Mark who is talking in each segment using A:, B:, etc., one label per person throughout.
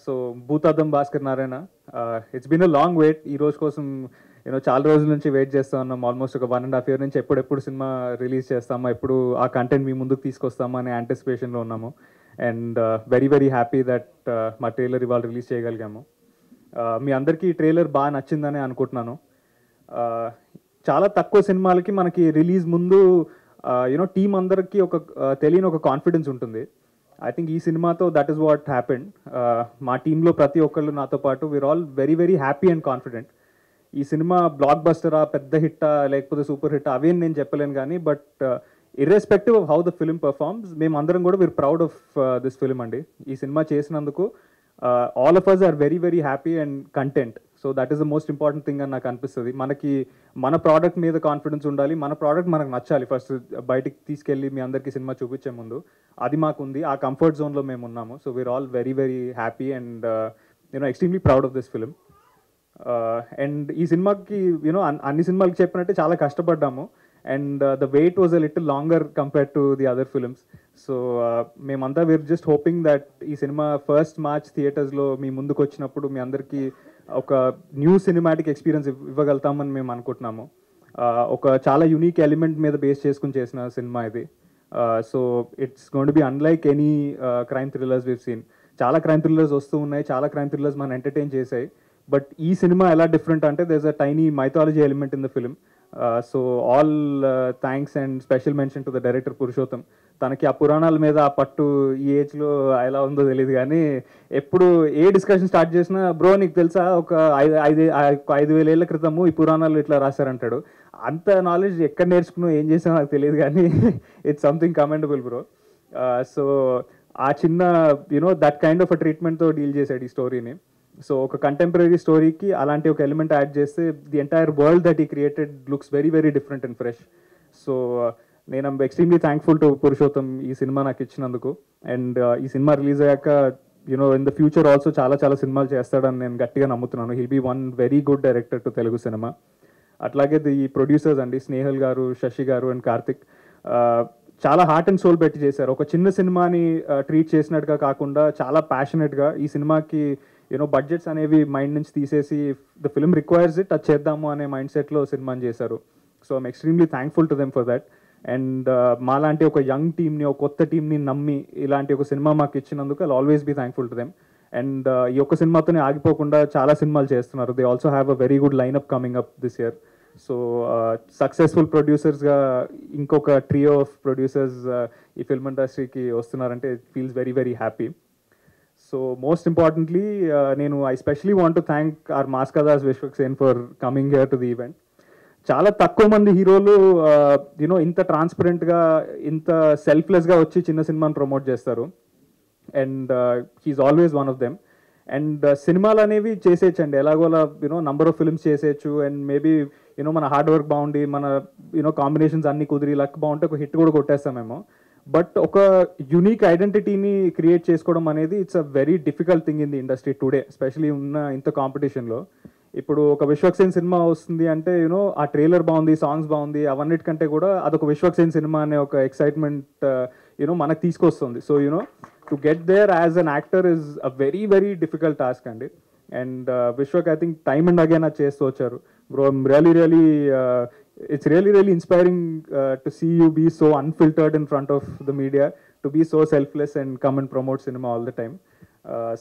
A: So Bhoothaddam Bhaskar Narayana, it's been a long wait. ఈ రోజు కోసం చాలా రోజుల నుంచి వెయిట్ చేస్తూ ఉన్నాం. ఆల్మోస్ట్ ఒక 1.5 year నుంచి ఎప్పుడెప్పుడు సినిమా రిలీజ్ చేస్తామా, ఎప్పుడు ఆ కంటెంట్ మీ ముందుకు తీసుకొస్తామా అనే యాంటిసిపేషన్లో ఉన్నాము. And very very happy that మా ట్రైలర్ ఇవాళ రిలీజ్ చేయగలిగాము. మీ అందరికీ ఈ ట్రైలర్ బాగా నచ్చిందని అనుకుంటున్నాను. చాలా తక్కువ సినిమాలకి మనకి రిలీజ్ ముందు టీం అందరికీ ఒక తెలియని ఒక కాన్ఫిడెన్స్ ఉంటుంది. ఐ థింక్ ఈ సినిమాతో దట్ ఈస్ వాట్ హ్యాపెండ్. మా టీంలో ప్రతి ఒక్కళ్ళు నాతో పాటు we are all very very happy and confident. ఈ సినిమా బ్లాక్ బస్టరా, పెద్ద హిట్టా లేకపోతే సూపర్ హిట్టా అవేం నేను చెప్పలేను కానీ, but irrespective of how the film performs, మేము అందరం కూడా we are proud of this film అండి. ఈ సినిమా చేసినందుకు all of us are very very happy and content. So that is the most important thing అని నాకు అనిపిస్తుంది. మనకి మన ప్రోడక్ట్ మీద కాన్ఫిడెన్స్ ఉండాలి, మన ప్రోడక్ట్ మనకు నచ్చాలి. ఫస్ట్ బయటికి తీసుకెళ్ళి మీ అందరికీ సినిమా చూపించే ముందు అది మాకు ఉంది. ఆ కంఫర్ట్ జోన్లో మేము ఉన్నాము. So we are all very very happy and extremely proud of this film. And ఈ సినిమాకి అన్ని సినిమాలకి చెప్పినట్టే చాలా కష్టపడ్డాము. And the wait was a little longer compared to the other films. So మేమంతా వీఆర్ జస్ట్ హోపింగ్ దట్ ఈ సినిమా 1st March థియేటర్స్లో మీ ముందుకు వచ్చినప్పుడు మీ అందరికీ ఒక న్యూ సినిమాటిక్ ఎక్స్పీరియన్స్ ఇవ్వగలుగుతామని మేము అనుకుంటున్నాము. ఒక చాలా యూనిక్ ఎలిమెంట్ మీద బేస్ చేసుకుని చేసిన సినిమా ఇది. So it's going to be unlike any crime thrillers we've seen. చాలా క్రైమ్ థ్రిల్లర్స్ వస్తూ ఉన్నాయి, చాలా క్రైమ్ థ్రిల్లర్స్ మనం ఎంటర్టైన్ చేసాయి. బట్ ఈ సినిమా ఎలా డిఫరెంట్ అంటే there is a tiny mythology element in the film. So all thanks and special mention to the director Purushottam. తనకి ఆ పురాణాల మీద ఆ పట్టు ఈ ఏజ్లో ఎలా ఉందో తెలియదు కానీ, ఎప్పుడు ఏ డిస్కషన్ స్టార్ట్ చేసినా బ్రో నీకు తెలుసా ఒక 5,000 ఏళ్ల క్రితము ఈ పురాణాలు ఇట్లా రాశారంటాడు. అంత నాలెడ్జ్ ఎక్కడ నేర్చుకున్నా ఏం చేసినా నాకు తెలియదు కానీ it's something commendable bro. So ఆ చిన్న దట్ కైండ్ ఆఫ్ అ ట్రీట్మెంట్తో డీల్ చేశాడు ఈ స్టోరీని. సో ఒక కంటెంపరీ స్టోరీకి అలాంటి ఒక ఎలిమెంట్ యాడ్ చేస్తే ది ఎంటైర్ వరల్డ్ దట్ ఈ created looks very very different and fresh. So నేను ఎక్స్ట్రీమ్లీ థ్యాంక్ఫుల్ టు పురుషోత్తం ఈ సినిమా నాకు ఇచ్చినందుకు. అండ్ ఈ సినిమా రిలీజ్ అయ్యాక ఇన్ ద ఫ్యూచర్ ఆల్సో చాలా చాలా సినిమాలు చేస్తాడని నేను గట్టిగా నమ్ముతున్నాను. He'll be one very good director to Telugu cinema. అట్లాగే ఈ ప్రొడ్యూసర్స్ అండి, స్నేహల్ గారు, శశి గారు అండ్ కార్తిక్ చాలా హార్ట్ అండ్ సోల్ పెట్టి చేశారు. ఒక చిన్న సినిమాని ట్రీట్ చేసినట్టుగా కాకుండా చాలా ప్యాషనెట్గా ఈ సినిమాకి బడ్జెట్స్ అనేవి మైండ్ నుంచి తీసేసి ద ఫిల్మ్ రిక్వైర్స్ ఇట్, అది చేద్దాము అనే మైండ్ సెట్లో సినిమాని చేశారు. So I'm extremely thankful to them for that. And మాలాంటి ఒక యంగ్ టీమ్ని, ఒక కొత్త టీమ్ని నమ్మి ఇలాంటి ఒక సినిమా మాకు ఇచ్చినందుకు I'll always be thankful to them. And ఈ ఒక్క సినిమాతోనే ఆగిపోకుండా చాలా సినిమాలు చేస్తున్నారు. They also have a very good lineup coming up this year. So successful ప్రొడ్యూసర్స్గా ఇంకొక ట్రియో ఆఫ్ ప్రొడ్యూసర్స్ ఈ ఫిల్మ్ ఇండస్ట్రీకి వస్తున్నారంటే it feels very very happy. So most importantly I specially want to thank our Mass Ka Das Vishwaksen for coming here to the event. చాలా తక్కువ మంది హీరోలు ఇంత ట్రాన్స్పరెంట్గా, ఇంత సెల్ఫ్లెస్గా వచ్చి చిన్న సినిమాని ప్రమోట్ చేస్తారు. And he is always one of them. And సినిమాలు అనేవి చేసేయచ్చండి ఎలాగోలా, నంబర్ ఆఫ్ ఫిల్మ్స్ చేసేయచ్చు. అండ్ మేబీ మన హార్డ్ వర్క్ బాగుండి, మన కాంబినేషన్స్ అన్ని కుదిరి లక్ బాగుంటే ఒక హిట్ కూడా కొట్టేస్తామేమో. బట్ ఒక యూనిక్ ఐడెంటిటీని క్రియేట్ చేసుకోవడం అనేది it's a very difficult thing in the industry today, especially ఉన్న ఇంత కాంపిటీషన్లో. ఇప్పుడు ఒక విశ్వక్సేన్ సినిమా వస్తుంది అంటే ఆ ట్రైలర్ బాగుంది, సాంగ్స్ బాగుంది, అవన్నిటికంటే కూడా అదొక విశ్వక్సేన్ సినిమా అనే ఒక ఎక్సైట్మెంట్ మనకు తీసుకొస్తుంది. So to get there as an actor is a very very difficult task అండి. And Vishwak I think time and again అది చేస్తూ వచ్చారు. Bro it's really inspiring to see you be so unfiltered in front of the media, to be so selfless and come and promote cinema all the time.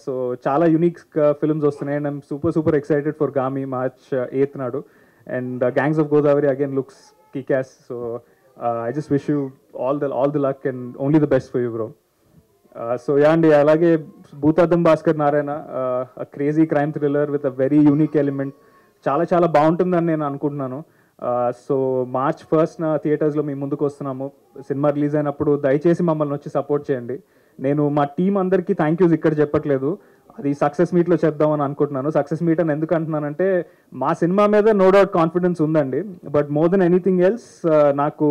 A: So chala unique films vastunnayi and I'm super excited for Gami March 8th nadu. And Gangs of Godavari again looks kick-ass. So I just wish you all the luck and only the best for you, bro. So yeah అండి, అలాగే భూతాదం Bhaskar Narayana, a crazy crime thriller with a very unique element. చాలా చాలా బాగుంటుందని నేను అనుకుంటున్నాను. So March 1st థియేటర్స్లో మీ ముందుకు వస్తున్నాము. సినిమా రిలీజ్ అయినప్పుడు దయచేసి మమ్మల్ని వచ్చి సపోర్ట్ చేయండి. నేను మా టీం అందరికీ థ్యాంక్ యూస్ ఇక్కడ చెప్పట్లేదు, అది సక్సెస్ మీట్లో చెప్దామని అనుకుంటున్నాను. సక్సెస్ మీట్ అని ఎందుకు అంటున్నానంటే మా సినిమా మీద నో డౌట్ కాన్ఫిడెన్స్ ఉందండి. But more than anything else నాకు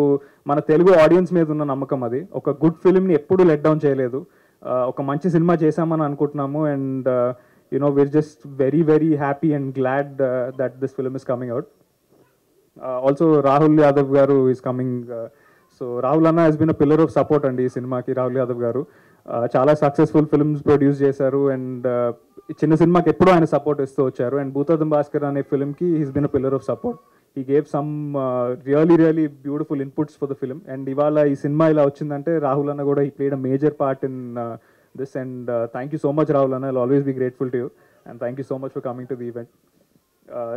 A: మన తెలుగు ఆడియన్స్ మీద ఉన్న నమ్మకం. అది ఒక గుడ్ ఫిల్మ్ని ఎప్పుడూ లెట్ డౌన్ చేయలేదు. ఒక మంచి సినిమా చేశామని అనుకుంటున్నాము. And we're just very very happy and glad that this film is coming out. Also Rahul Yadav garu is coming. So Rahul Anna has been a pillar of support and ee cinema ki Rahul Yadav garu చాలా successful films produce చేశారు and చిన్న సినిమాకి ఎప్పుడూ ఆయన support ఇస్తూ వచ్చారు. And Bhoothaddam Bhaskar అనే ఫిల్మ్కి he's been a pillar of support. He gave some really beautiful inputs for the film. And ఇవాళ ఈ సినిమా ఇలా వచ్చిందంటే రాహుల్ అన్న కూడా he played a major part in this. And thank you so much Rahul అన్న. I'll always be grateful to you and thank you so much for coming to the event.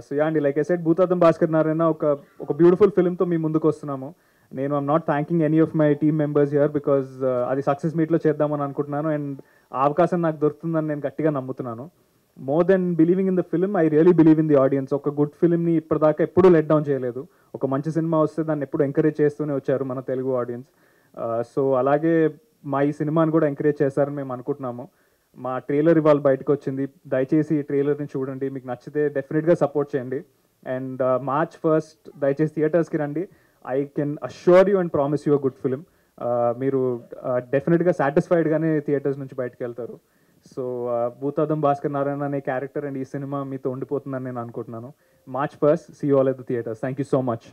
A: So yeah అండి, like I said, Bhoothaddam Bhaskar Narayana ఒక beautiful ఫిల్మ్తో మీ ముందుకు వస్తున్నాము. నేను I'm not thanking any of my team members here because అది success మీట్లో చేద్దామని అనుకుంటున్నాను and ఆ అవకాశం నాకు దొరుకుతుందని నేను గట్టిగా నమ్ముతున్నాను. More than believing in the film, I really believe in the audience. ఒక గుడ్ ఫిల్మ్ని ఇప్పటిదాకా ఎప్పుడూ లెట్ డౌన్ చేయలేదు. ఒక మంచి సినిమా వస్తే దాన్ని ఎప్పుడు ఎంకరేజ్ చేస్తూనే వచ్చారు మన తెలుగు ఆడియన్స్. సో అలాగే మా ఈ సినిమాని కూడా ఎంకరేజ్ చేస్తారని మేము అనుకుంటున్నాము. మా ట్రైలర్ ఇవాళ బయటకు వచ్చింది. దయచేసి ఈ ట్రైలర్ని చూడండి, మీకు నచ్చితే డెఫినెట్గా సపోర్ట్ చేయండి. అండ్ March 1st దయచేసి థియేటర్స్కి రండి. I can assure you and promise you a good film. మీరు డెఫినెట్గా సాటిస్ఫైడ్గానే థియేటర్స్ నుంచి బయటకు వెళ్తారు. సో భూతద్దం భాస్కర్ నారాయణ అనే క్యారెక్టర్ అండ్ ఈ సినిమా మీతో ఉండిపోతుందని నేను అనుకుంటున్నాను. March 1st, see you all at the theatres. Thank you so much.